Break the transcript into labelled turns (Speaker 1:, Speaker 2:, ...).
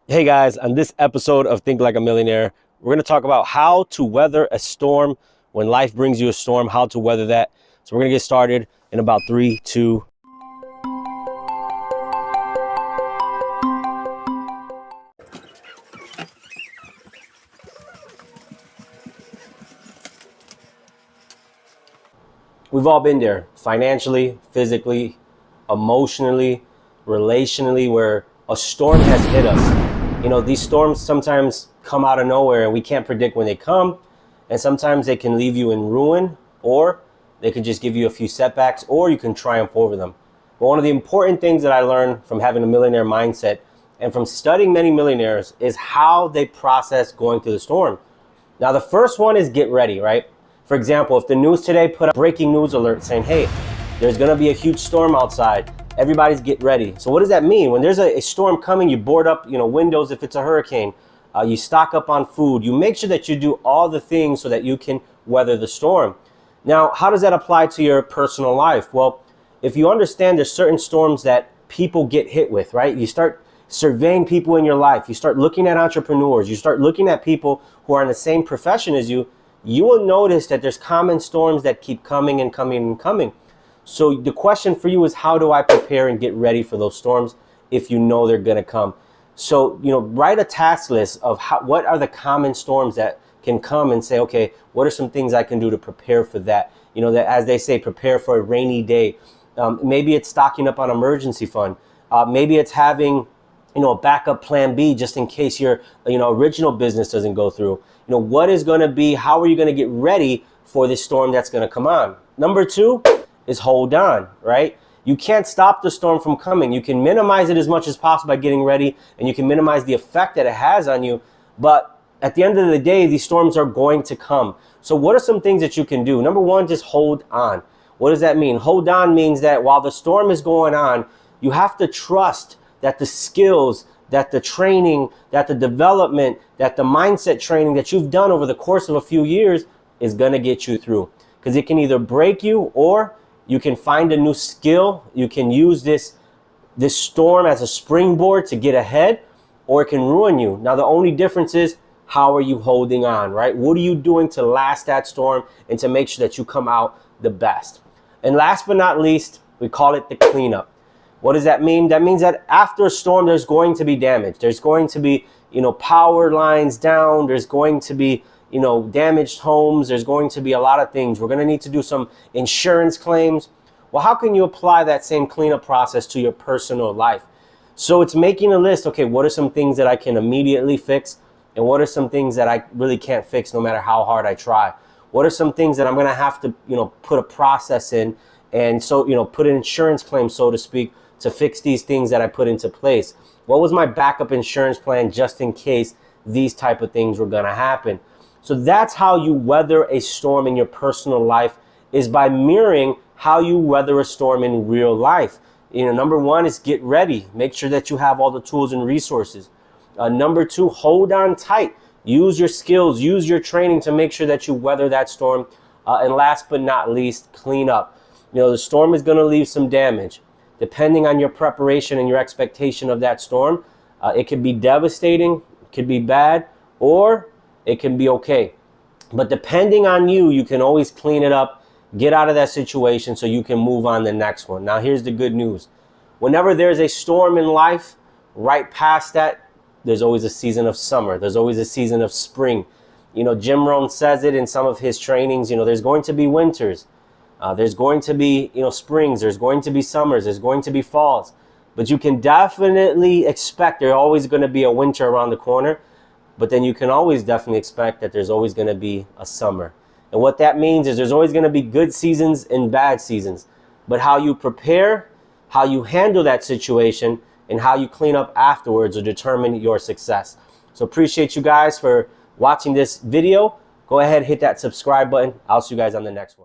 Speaker 1: Hey guys, on this episode of Think Like a Millionaire, we're going to talk about how to weather a storm when life brings you a storm, how to weather that. So we're going to get started in about 3, 2. We've all been there financially, physically, emotionally, relationally, where a storm has hit us. You know, these storms sometimes come out of nowhere and we can't predict when they come. And sometimes they can leave you in ruin, or they can just give you a few setbacks, or you can triumph over them. But one of the important things that I learned from having a millionaire mindset and from studying many millionaires is how they process going through the storm. Now, the first one is get ready, right? For example, if the news today put a breaking news alert saying, hey, there's gonna be a huge storm outside, everybody's get ready. So what does that mean? When there's a storm coming, you board up, windows if it's a hurricane, you stock up on food, you make sure that you do all the things so that you can weather the storm. Now, how does that apply to your personal life? Well, if you understand there's certain storms that people get hit with, right? You start surveying people in your life, you start looking at entrepreneurs, you start looking at people who are in the same profession as you, you will notice that there's common storms that keep coming and coming and coming. So the question for you is, how do I prepare and get ready for those storms if you know they're gonna come? So, write a task list of what are the common storms that can come, and say, okay, what are some things I can do to prepare for that? That, as they say, prepare for a rainy day. Maybe it's stocking up on emergency fund. Maybe it's having a backup plan B just in case your original business doesn't go through. What is going to be, how are you going to get ready for this storm that's going to come on? Number 2 is hold on, right? You can't stop the storm from coming. You can minimize it as much as possible by getting ready, and you can minimize the effect that it has on you. But at the end of the day, these storms are going to come. So what are some things that you can do? Number 1, just hold on. What does that mean? Hold on means that while the storm is going on, you have to trust that the skills, that the training, that the development, that the mindset training that you've done over the course of a few years is going to get you through. Because it can either break you, or you can find a new skill. You can use this storm as a springboard to get ahead, or it can ruin you. Now, the only difference is, how are you holding on, right? What are you doing to last that storm and to make sure that you come out the best? And last but not least, we call it the cleanup. What does that mean? That means that after a storm, there's going to be damage. There's going to be, power lines down. There's going to be, damaged homes. There's going to be a lot of things. We're going to need to do some insurance claims. Well, how can you apply that same cleanup process to your personal life? So it's making a list. Okay, what are some things that I can immediately fix? And what are some things that I really can't fix no matter how hard I try? What are some things that I'm going to have to, put a process in, and so, put an insurance claim, so to speak, to fix these things that I put into place? What was my backup insurance plan just in case these type of things were going to happen? So that's how you weather a storm in your personal life, is by mirroring how you weather a storm in real life. Number 1 is get ready. Make sure that you have all the tools and resources. Number 2, hold on tight. Use your skills, use your training to make sure that you weather that storm. And last but not least, clean up. The storm is going to leave some damage. Depending on your preparation and your expectation of that storm, it could be devastating, it could be bad, or it can be okay. But depending on you, you can always clean it up, get out of that situation so you can move on to the next one. Now, here's the good news. Whenever there's a storm in life, right past that, there's always a season of summer. There's always a season of spring. Jim Rohn says it in some of his trainings, there's going to be winters. There's going to be, springs. There's going to be summers. There's going to be falls. But you can definitely expect there's always going to be a winter around the corner. But then you can always definitely expect that there's always going to be a summer. And what that means is there's always going to be good seasons and bad seasons. But how you prepare, how you handle that situation, and how you clean up afterwards will determine your success. So appreciate you guys for watching this video. Go ahead, hit that subscribe button. I'll see you guys on the next one.